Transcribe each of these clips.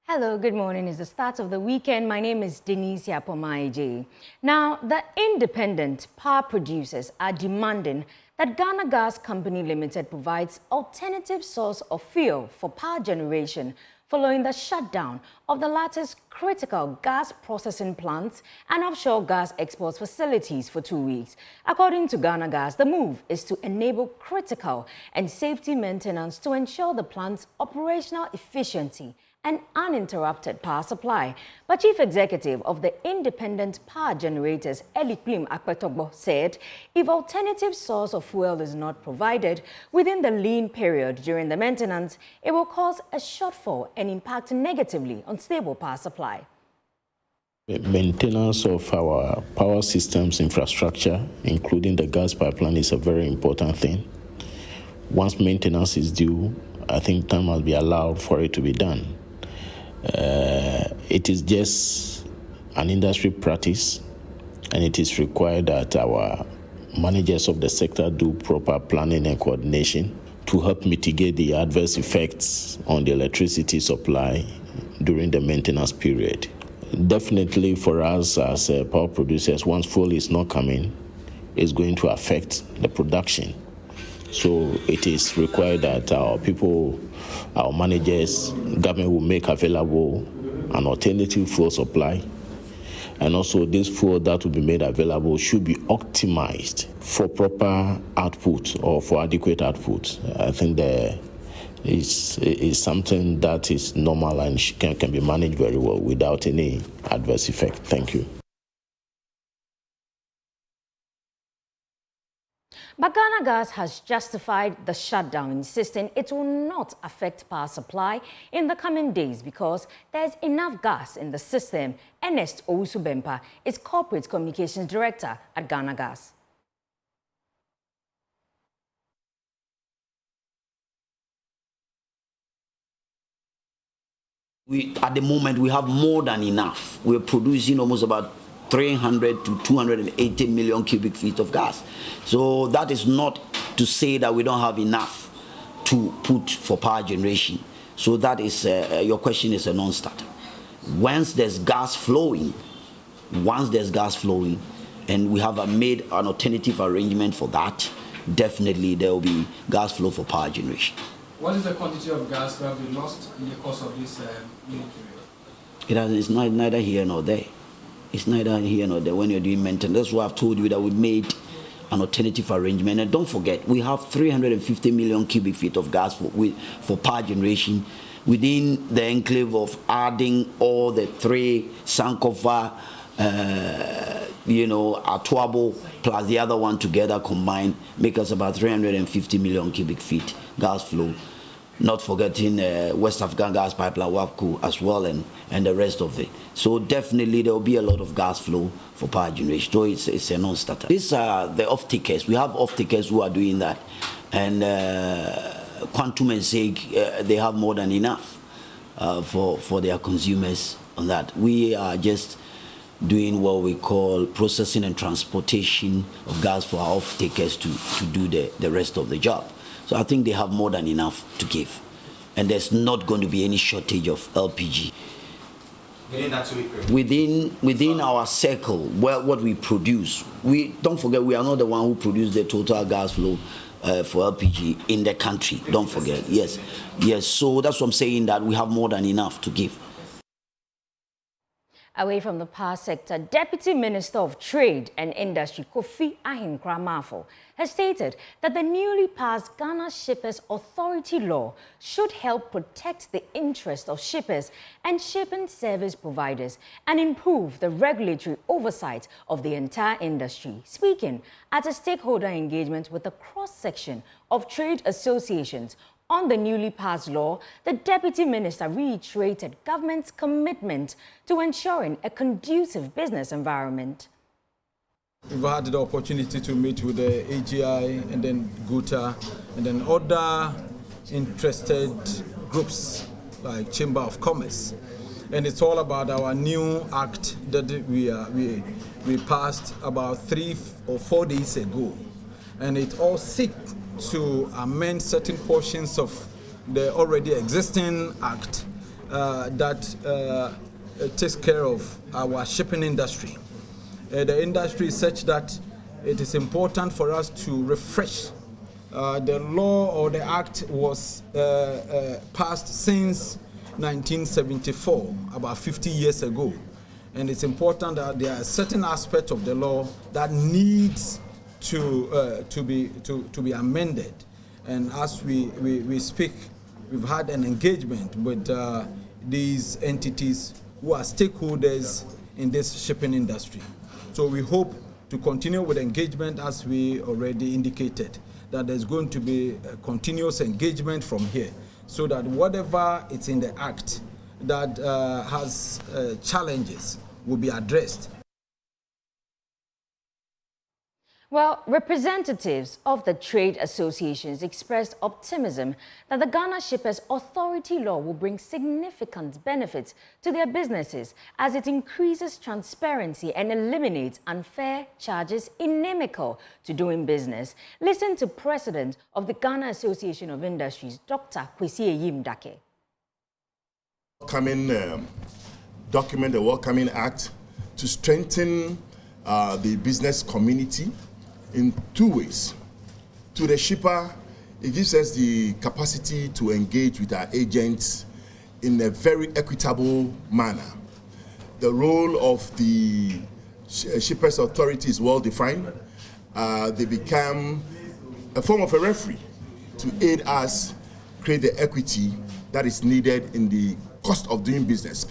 Hello, good morning. It's the start of the weekend. My name is Denise Yapomaije. Now, the independent power producers are demanding that Ghana Gas Company Limited provides alternative source of fuel for power generation following the shutdown of the latter's critical gas processing plants and offshore gas export facilities for 2 weeks. According to Ghana Gas, the move is to enable critical and safety maintenance to ensure the plant's operational efficiency and uninterrupted power supply. But Chief Executive of the Independent Power Generators, Eliklim Akpetogbo, said if alternative source of fuel is not provided within the lean period during the maintenance, it will cause a shortfall and impact negatively on stable power supply. Maintenance of our power systems infrastructure, including the gas pipeline, is a very important thing. Once maintenance is due, I think time must be allowed for it to be done. It is just an industry practice, and it is required that our managers of the sector do proper planning and coordination to help mitigate the adverse effects on the electricity supply during the maintenance period. Definitely for us as power producers, once fuel is not coming, it's going to affect the production. So it is required that our people, our managers, government will make available an alternative fuel supply. And also this fuel that will be made available should be optimized for proper output or for adequate output. I think that is something that is normal and can be managed very well without any adverse effect. Thank you. But Ghana Gas has justified the shutdown, insisting it will not affect power supply in the coming days because there's enough gas in the system. Ernest Owusu-Bempah is Corporate Communications Director at Ghana Gas. At the moment, we have more than enough. We're producing almost about 300 to 280 million cubic feet of gas. So that is not to say that we don't have enough to put for power generation. So that is, your question is a non-starter. Once there's gas flowing, and we have made an alternative arrangement for that, definitely there will be gas flow for power generation. What is the quantity of gas that we lost in the course of this lean period? It's neither here nor there. It's neither here nor there when you're doing maintenance. That's why I've told you that we made an alternative arrangement. And don't forget, we have 350 million cubic feet of gas for power generation within the enclave of adding all the three Sankofa, Atuabo, plus the other one together combined, make us about 350 million cubic feet gas flow. Not forgetting West African gas pipeline, WAPCO as well, and the rest of it. So definitely there will be a lot of gas flow for power generation. So it's a non-starter. These are the off-takers. We have off-takers who are doing that. And Quantum and SEG, they have more than enough for their consumers on that. We are just doing what we call processing and transportation of gas for our off-takers to do the rest of the job. So I think they have more than enough to give. And there's not going to be any shortage of LPG. Within that 2 week period? Within our circle, what we produce, don't forget we are not the one who produce the total gas flow for LPG in the country. Don't forget. Yes. So that's what I'm saying, that we have more than enough to give. Away from the power sector, Deputy Minister of Trade and Industry Kofi Ahinkrah-Mafo has stated that the newly passed Ghana Shippers Authority law should help protect the interests of shippers and shipping service providers and improve the regulatory oversight of the entire industry. Speaking at a stakeholder engagement with a cross-section of trade associations on the newly passed law, the Deputy Minister reiterated government's commitment to ensuring a conducive business environment. We've had the opportunity to meet with the AGI and then GUTA and then other interested groups like Chamber of Commerce. And it's all about our new act that we passed about 3 or 4 days ago. And it all seeks to amend certain portions of the already existing act that takes care of our shipping industry. The industry is such that it is important for us to refresh. The law or the act was passed since 1974, about 50 years ago. And it's important that there are certain aspects of the law that needs to be amended. And as we speak, we've had an engagement with these entities who are stakeholders in this shipping industry. So we hope to continue with engagement as we already indicated, that there's going to be a continuous engagement from here, so that whatever is in the act that has challenges will be addressed. Well, representatives of the trade associations expressed optimism that the Ghana Shippers Authority law will bring significant benefits to their businesses as it increases transparency and eliminates unfair charges inimical to doing business. Listen to President of the Ghana Association of Industries, Dr. Kwesi Eyim-Dake. Document, the welcoming act to strengthen the business community in two ways. To the shipper, it gives us the capacity to engage with our agents in a very equitable manner. The role of the Shippers Authority is well defined. They become a form of a referee to aid us create the equity that is needed in the cost of doing business,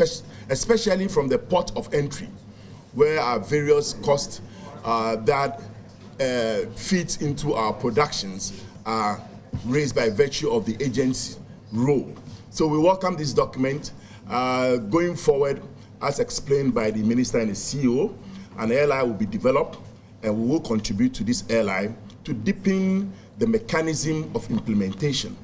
especially from the port of entry, where our various costs that feeds into our productions are raised by virtue of the agent's role. So we welcome this document. Going forward, as explained by the Minister and the CEO, an LI will be developed, and we will contribute to this LI to deepen the mechanism of implementation.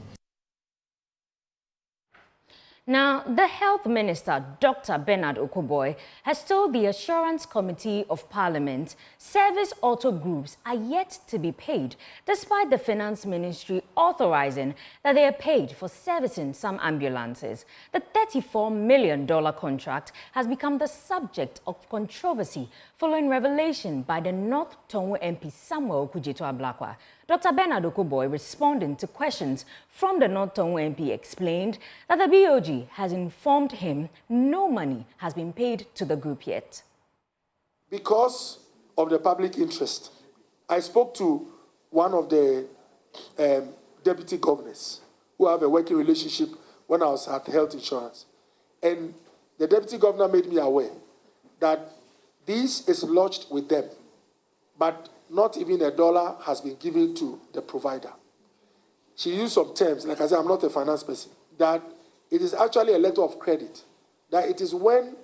Now, the Health Minister, Dr. Bernard Okoboy, has told the Assurance Committee of Parliament service auto groups are yet to be paid, despite the Finance Ministry authorizing that they are paid for servicing some ambulances. The $34 million contract has become the subject of controversy following revelation by the North Tongu MP Samuel Okudzeto-Ablakwa. Dr. Bernard Okoboy, responding to questions from the North Tongu MP, explained that the BOG has informed him no money has been paid to the group yet. Because of the public interest, I spoke to one of the deputy governors who have a working relationship when I was at health insurance. And the deputy governor made me aware that this is lodged with them, but not even $1 has been given to the provider. She used some terms, like I said, I'm not a finance person, that it is actually a letter of credit, that it is when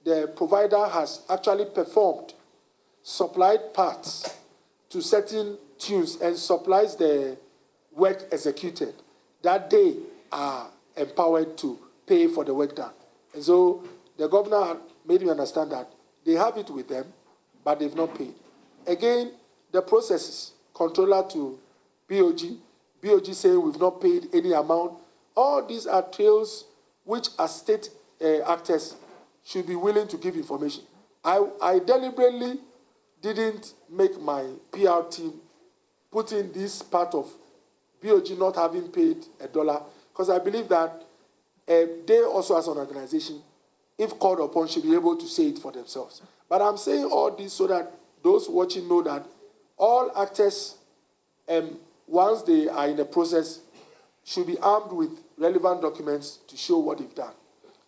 the provider has actually performed, supplied parts to certain tunes and supplies the work executed, that they are empowered to pay for the work done. And so the governor made me understand that they have it with them, but they've not paid. Again, the processes, controller to BOG saying we've not paid any amount. All these are trails which as state actors should be willing to give information. I deliberately didn't make my PR team put in this part of BOG not having paid $1, because I believe that they also as an organization, if called upon, should be able to say it for themselves. But I'm saying all this so that those watching know that all actors, once they are in the process, should be armed with relevant documents to show what they've done.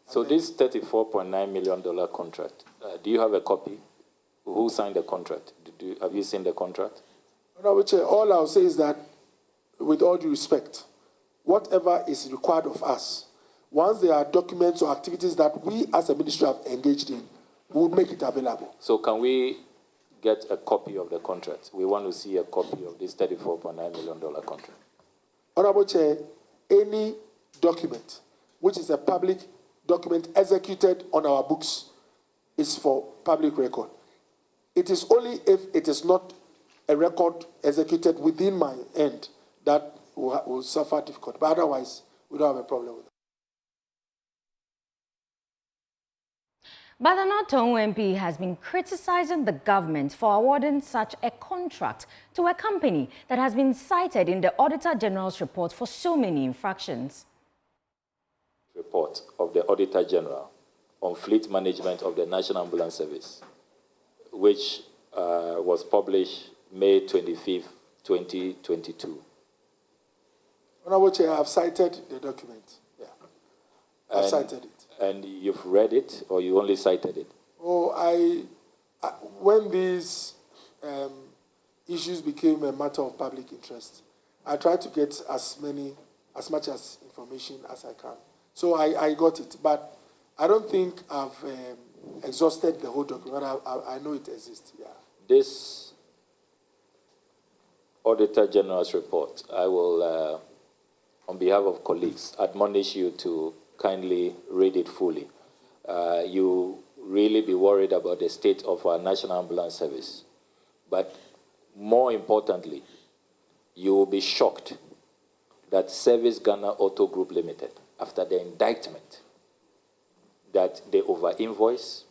So this $34.9 million contract, do you have a copy? Who signed the contract? Have you seen the contract? Honorable Chair, all I'll say is that, with all due respect, whatever is required of us, once there are documents or activities that we as a ministry have engaged in, we will make it available. So can we get a copy of the contract? We want to see a copy of this $34.9 million contract. Honorable Chair, any document which is a public document executed on our books is for public record. It is only if it is not a record executed within my end that will suffer difficulty. But otherwise, we don't have a problem with it. But the Norton MP has been criticizing the government for awarding such a contract to a company that has been cited in the Auditor General's report for so many infractions. Report of the Auditor General on fleet management of the National Ambulance Service, which was published May 25th, 2022. Honorable Chair, I've cited the document. Yeah, I've cited it. And you've read it, or you only cited it? Oh, when these issues became a matter of public interest, I tried to get as much as information as I can. So I got it, but I don't think I've exhausted the whole document. I know it exists, yeah. This Auditor General's report, I will, on behalf of colleagues, admonish you to kindly read it fully. You really be worried about the state of our National Ambulance Service. But more importantly, you will be shocked that Service Ghana Auto Group Limited, after the indictment, that they over-invoice,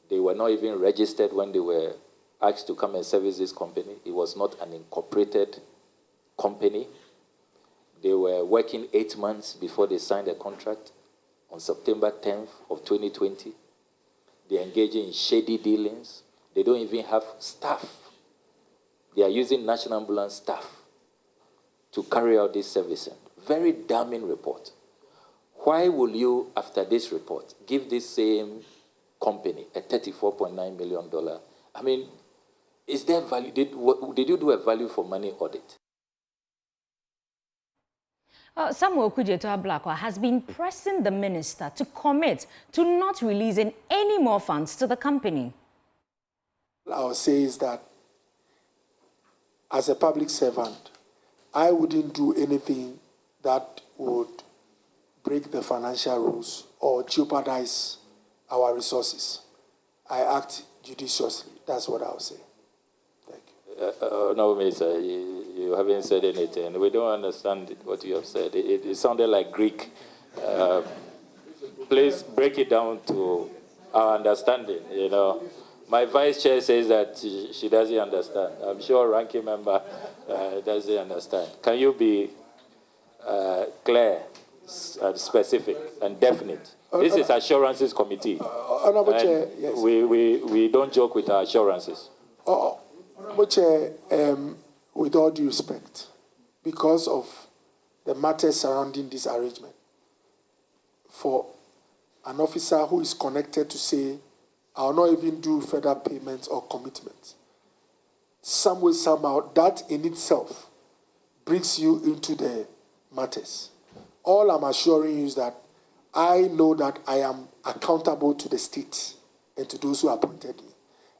they were not even registered when they were asked to come and service this company. It was not an incorporated company. They were working 8 months before they signed a contract on September 10th of 2020. They're engaging in shady dealings. They don't even have staff. They are using National Ambulance staff to carry out this servicing. Very damning report. Why will you, after this report, give this same company a $34.9 million? I mean, is there value? Did you do a value for money audit? Samuel Okudzeto-Ablakwa has been pressing the minister to commit to not releasing any more funds to the company. I will say is that as a public servant, I wouldn't do anything that would break the financial rules or jeopardize our resources. I act judiciously. That's what I'll say. Thank you. No, Minister, you haven't said anything. We don't understand what you have said. It sounded like Greek. Please break it down to our understanding, you know. My vice chair says that she doesn't understand. I'm sure ranking member doesn't understand. Can you be clear and specific and definite? This is Assurances Committee. Honorable Chair, yes. We don't joke with our assurances. Honorable Chair, with all due respect, because of the matters surrounding this arrangement, for an officer who is connected to say, I'll not even do further payments or commitments, some way, somehow, that in itself brings you into the matters. All I'm assuring you is that I know that I am accountable to the state and to those who appointed me.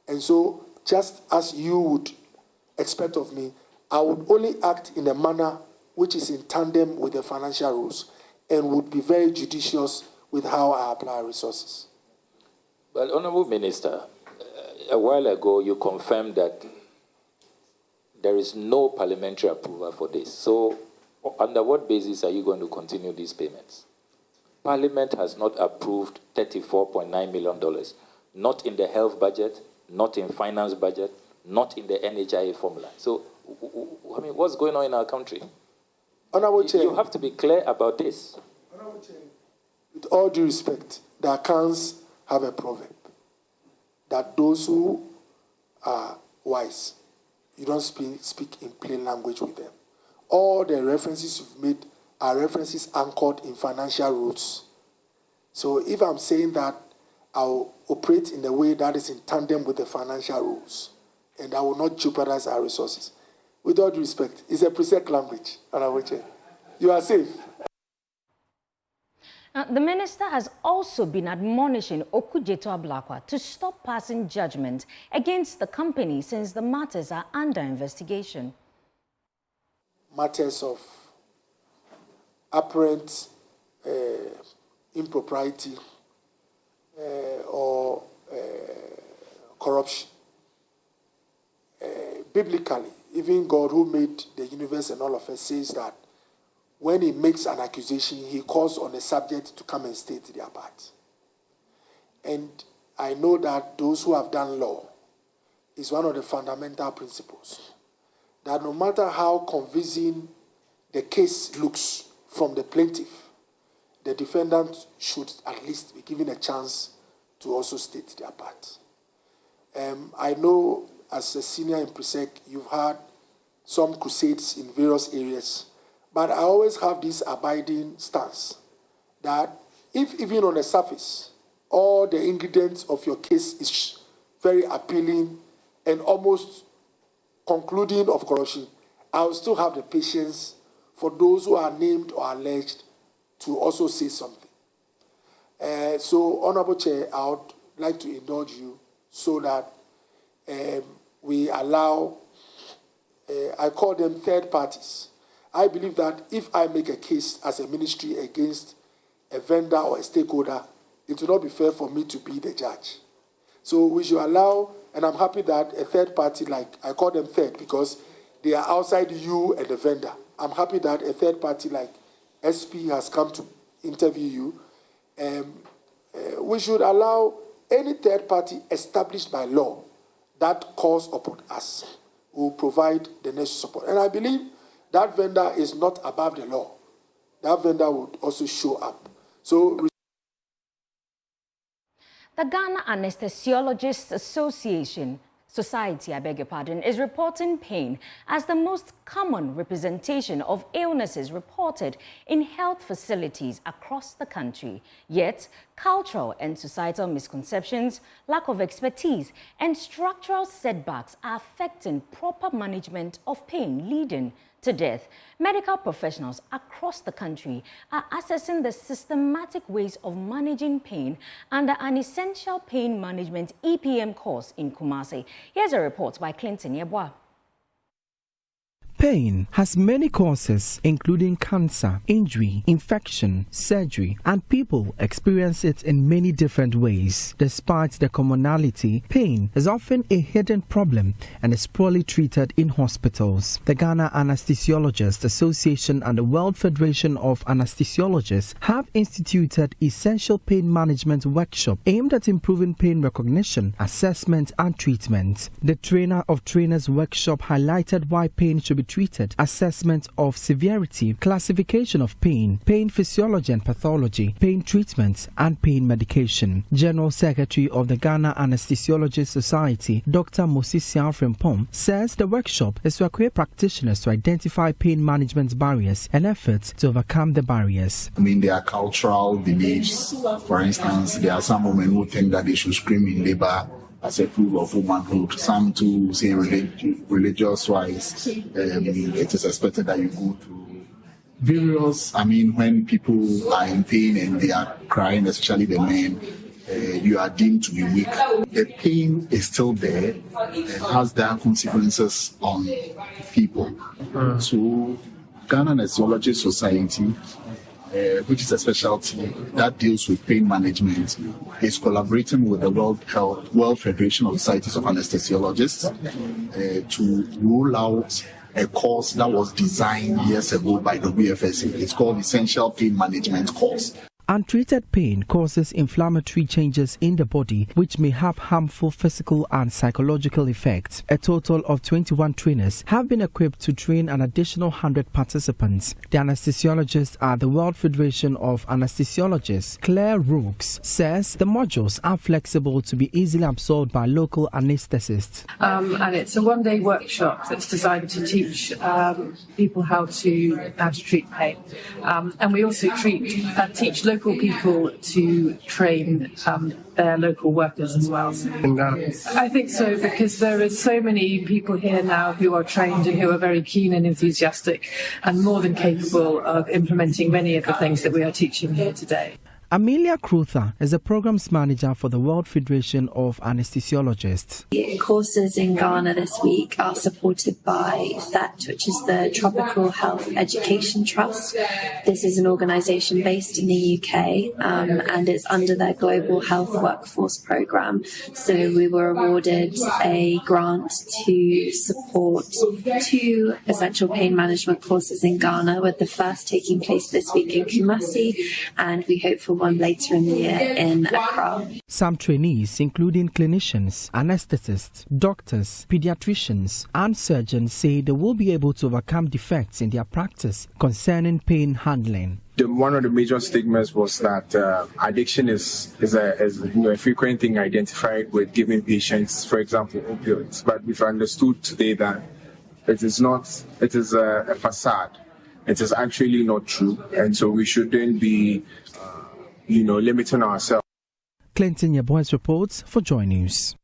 And so, just as you would expect of me, I would only act in a manner which is in tandem with the financial rules and would be very judicious with how I apply resources. Well, Honorable Minister, a while ago you confirmed that there is no parliamentary approval for this. So, under what basis are you going to continue these payments? Parliament has not approved $34.9 million, not in the health budget, not in finance budget, not in the NHIA formula. So, I mean, what's going on in our country? Honorable Chair, you have to be clear about this. Honorable Chair, with all due respect, the accounts have a proverb that those who are wise, you don't speak in plain language with them. All the references you've made are references anchored in financial rules. So if I'm saying that I'll operate in a way that is in tandem with the financial rules, and I will not jeopardize our resources, with all due respect, it's a preset language, Honorable Chair. You are safe. The minister has also been admonishing Okudzeto-Ablakwa to stop passing judgment against the company since the matters are under investigation. Matters of apparent impropriety or corruption. Biblically, even God who made the universe and all of us says that when he makes an accusation, he calls on the subject to come and state their part. and I know that those who have done law, is one of the fundamental principles, that no matter how convincing the case looks from the plaintiff, the defendant should at least be given a chance to also state their part. I know as a senior in PRESEC, you've had some crusades in various areas, but I always have this abiding stance that if even on the surface, all the ingredients of your case is very appealing and almost concluding of corruption, I will still have the patience for those who are named or alleged to also say something. So, Honorable Chair, I would like to indulge you so that we allow, I call them third parties. I believe that if I make a case as a ministry against a vendor or a stakeholder, it will not be fair for me to be the judge. So we should allow, and I'm happy that a third party, like I call them third because they are outside you and the vendor. I'm happy that a third party like SP has come to interview you. We should allow any third party established by law that calls upon us will provide the necessary support. And I believe that vendor is not above the law. That vendor would also show up. So the Ghana Anesthesiologists Society, is reporting pain as the most common representation of illnesses reported in health facilities across the country. Yet, cultural and societal misconceptions, lack of expertise, and structural setbacks are affecting proper management of pain, leading to death. Medical professionals across the country are assessing the systematic ways of managing pain under an essential pain management EPM course in Kumasi. Here's a report by Clinton Yeboah. Pain has many causes, including cancer, injury, infection, surgery, and people experience it in many different ways. Despite the commonality, pain is often a hidden problem and is poorly treated in hospitals. The Ghana Anesthesiologists Association and the World Federation of Anesthesiologists have instituted essential pain management workshop aimed at improving pain recognition, assessment, and treatment. The trainer of trainers workshop highlighted why pain should be treated, assessment of severity, classification of pain, pain physiology and pathology, pain treatment, and pain medication. General Secretary of the Ghana Anesthesiologists Society, Dr. Moses Frimpong, says the workshop is to equip practitioners to identify pain management barriers and efforts to overcome the barriers. There are cultural beliefs. For instance, there are some women who think that they should scream in labor as a proof of womanhood. Some too say religious wise, it is expected that you go through various, when people are in pain and they are crying, especially the men, you are deemed to be weak. The pain is still there and has their consequences on people. So Ghana Anesthesiologists Society, which is a specialty that deals with pain management, is collaborating with the World Federation of Societies of Anesthesiologists to roll out a course that was designed years ago by WFSA. It's called Essential Pain Management Course. Untreated pain causes inflammatory changes in the body, which may have harmful physical and psychological effects. A total of 21 trainers have been equipped to train an additional 100 participants. The anesthesiologists at the World Federation of Anesthesiologists, Claire Rooks, says the modules are flexible to be easily absorbed by local anesthetists. And it's a one-day workshop that's designed to teach people how to treat pain. And we also teach local people to train their local workers as well. I think so, because there are so many people here now who are trained and who are very keen and enthusiastic and more than capable of implementing many of the things that we are teaching here today. Amelia Cruther is a programs manager for the World Federation of Anesthesiologists. The courses in Ghana this week are supported by THET, which is the Tropical Health Education Trust. This is an organisation based in the UK and it's under their Global Health Workforce Programme. So we were awarded a grant to support 2 essential pain management courses in Ghana, with the first taking place this week in Kumasi, and we hope for one later in the year in Accra. Some trainees, including clinicians, anesthetists, doctors, pediatricians, and surgeons, say they will be able to overcome defects in their practice concerning pain handling. One of the major stigmas was that addiction is a frequent thing identified with giving patients, for example, opioids. But we've understood today that it is a facade. It is actually not true. And so we shouldn't be, limiting ourselves. Clinton Yebois reports for Joy News.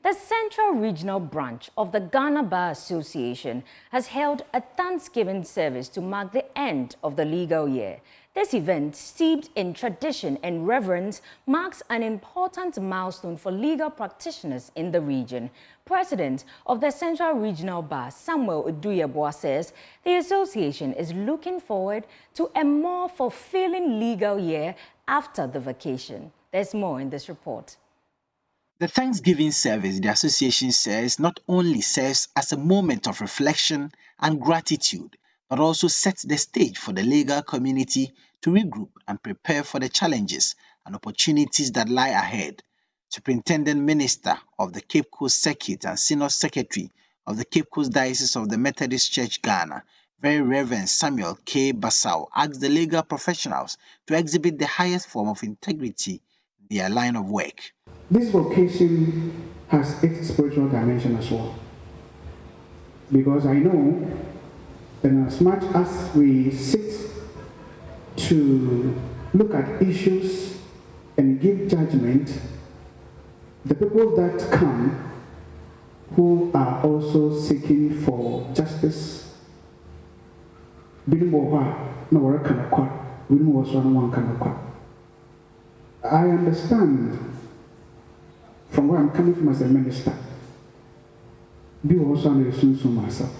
The Central Regional Branch of the Ghana Bar Association has held a Thanksgiving service to mark the end of the legal year. This event, steeped in tradition and reverence, marks an important milestone for legal practitioners in the region. President of the Central Regional Bar, Samuel Uduyeboa, says the association is looking forward to a more fulfilling legal year after the vacation. There's more in this report. The Thanksgiving service, the association says, not only serves as a moment of reflection and gratitude, but also sets the stage for the legal community to regroup and prepare for the challenges and opportunities that lie ahead. Superintendent Minister of the Cape Coast Circuit and Senior Secretary of the Cape Coast Diocese of the Methodist Church Ghana, Very Reverend Samuel K. Bassau, asked the legal professionals to exhibit the highest form of integrity in their line of work. This vocation has its spiritual dimension as well. Because I know that as much as we sit to look at issues and give judgment, the people that come who are also seeking for justice, I understand from where I'm coming from as a minister, be also on myself.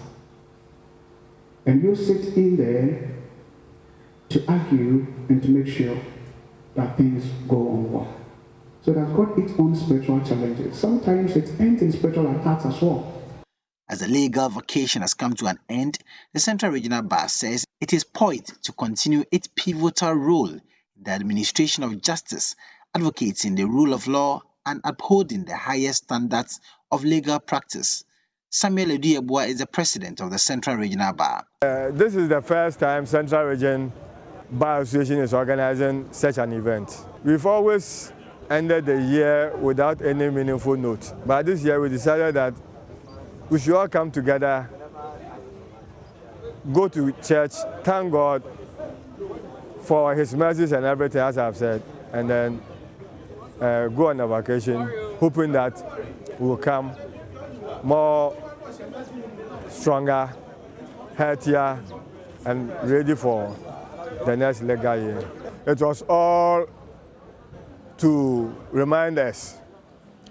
And you sit in there to argue and to make sure that things go on well. So that's got its own spiritual challenges. Sometimes it ends in spiritual attacks as well. As the legal vacation has come to an end, the Central Regional Bar says it is poised to continue its pivotal role in the administration of justice, advocating the rule of law and upholding the highest standards of legal practice. Samuel Uduyeboa is the president of the Central Regional Bar. This is the first time Central Region Bar Association is organizing such an event. We've always ended the year without any meaningful note, but this year we decided that we should all come together, go to church, thank God for His mercies and everything, as I've said, and then go on a vacation, hoping that we will come more stronger, healthier, and ready for the next legal year. It was all to remind us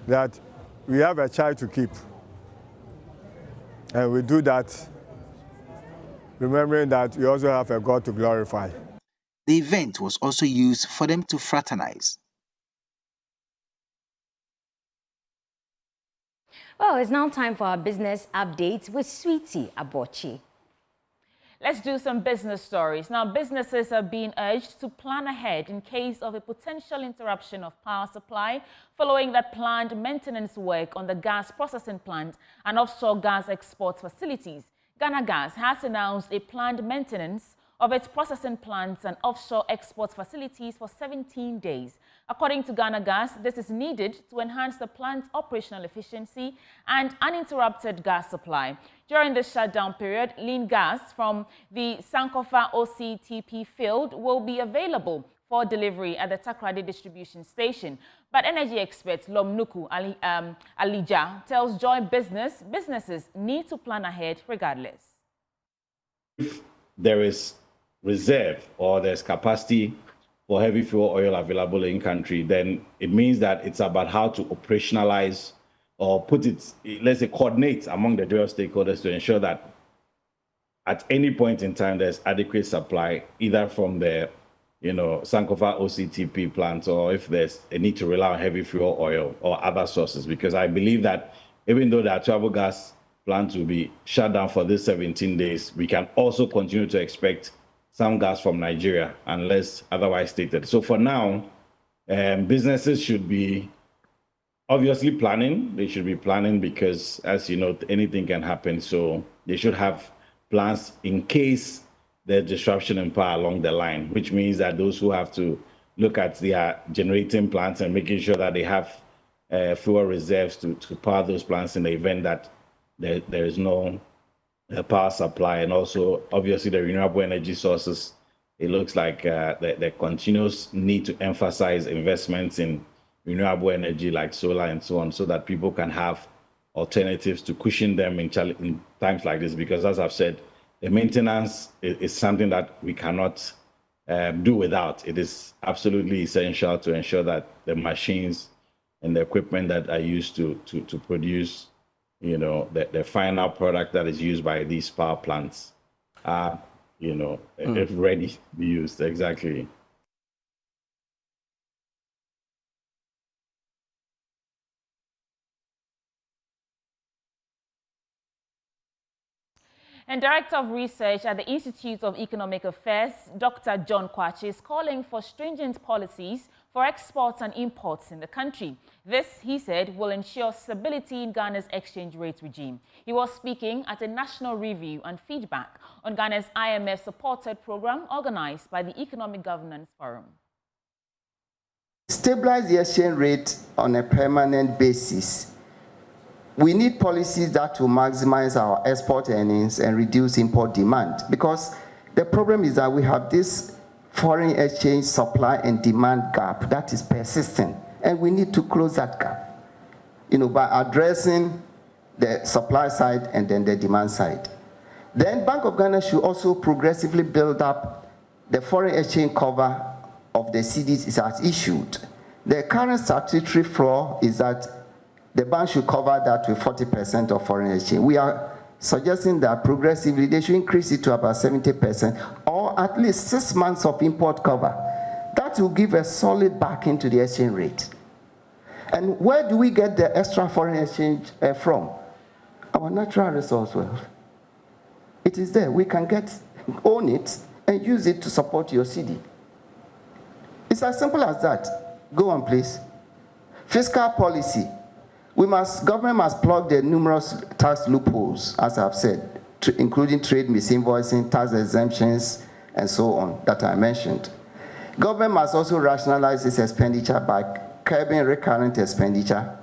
that we have a child to keep. And we do that remembering that we also have a God to glorify. The event was also used for them to fraternize. Well, it's now time for our business updates with Sweetie Abochi. Let's do some business stories. Now, businesses are being urged to plan ahead in case of a potential interruption of power supply following that planned maintenance work on the gas processing plant and offshore gas export facilities. Ghana Gas has announced a planned maintenance of its processing plants and offshore export facilities for 17 days. According to Ghana Gas, this is needed to enhance the plant's operational efficiency and uninterrupted gas supply. During this shutdown period, lean gas from the Sankofa OCTP field will be available for delivery at the Takrady distribution station. But energy expert Lomnuku Alija tells Joy businesses need to plan ahead regardless. If there is reserve or there's capacity for heavy fuel oil available in country, then it means that it's about how to operationalize or put it, let's say, coordinate among the various stakeholders to ensure that at any point in time there's adequate supply, either from the Sankofa OCTP plant, or if there's a need to rely on heavy fuel oil or other sources. Because I believe that even though the travel gas plants will be shut down for this 17 days, we can also continue to expect some gas from Nigeria, unless otherwise stated. So for now, businesses should be obviously planning. They should be planning because, as you know, anything can happen. So they should have plans in case there's disruption in power along the line, which means that those who have to look at their generating plants and making sure that they have fuel reserves to power those plants in the event that there is no power supply. And also, obviously, the renewable energy sources, it looks like the continuous need to emphasize investments in renewable energy like solar and so on, so that people can have alternatives to cushion them in times like this. Because as I've said, the maintenance is something that we cannot do without. It is absolutely essential to ensure that the machines and the equipment that are used to produce, you know, the final product that is used by these power plants are, you know, ready to be used. Exactly. And Director of Research at the Institute of Economic Affairs, Dr. John Kwachi, is calling for stringent policies for exports and imports in the country. This, he said, will ensure stability in Ghana's exchange rate regime. He was speaking at a national review and feedback on Ghana's IMF-supported program organized by the Economic Governance Forum. Stabilize the exchange rate on a permanent basis. We need policies that will maximize our export earnings and reduce import demand, because the problem is that we have this foreign exchange supply and demand gap that is persistent, and we need to close that gap, you know, by addressing the supply side and then the demand side. Then Bank of Ghana should also progressively build up the foreign exchange cover of the cedis it has issued. The current statutory floor is that the bank should cover that with 40% of foreign exchange. We are suggesting that progressively they should increase it to about 70%, or at least 6 months of import cover. That will give a solid backing to the exchange rate. And where do we get the extra foreign exchange from? Our natural resource wealth. It is there. We can own it and use it to support your cedi. It's as simple as that. Go on, please. Fiscal policy. Government must plug the numerous tax loopholes, as I've said, including trade misinvoicing, tax exemptions, and so on, that I mentioned. Government must also rationalize its expenditure by curbing recurrent expenditure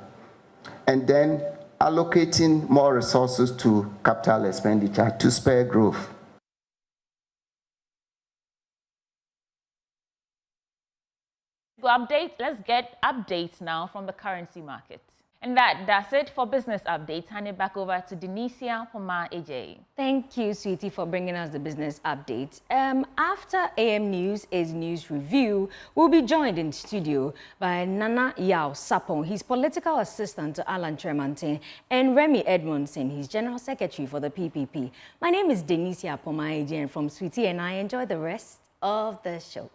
and then allocating more resources to capital expenditure to spur growth. Let's get updates now from the currency market. And that's it for business updates. Hand it back over to Denisia Poma-AJ. Thank you, sweetie, for bringing us the business update. After AM News is News Review, we'll be joined in studio by Nana Yao Sapong, his political assistant to Alan Tremantin, and Remy Edmondson, his general secretary for the PPP. My name is Denisia Poma-AJ, and from Sweetie and I enjoy the rest of the show.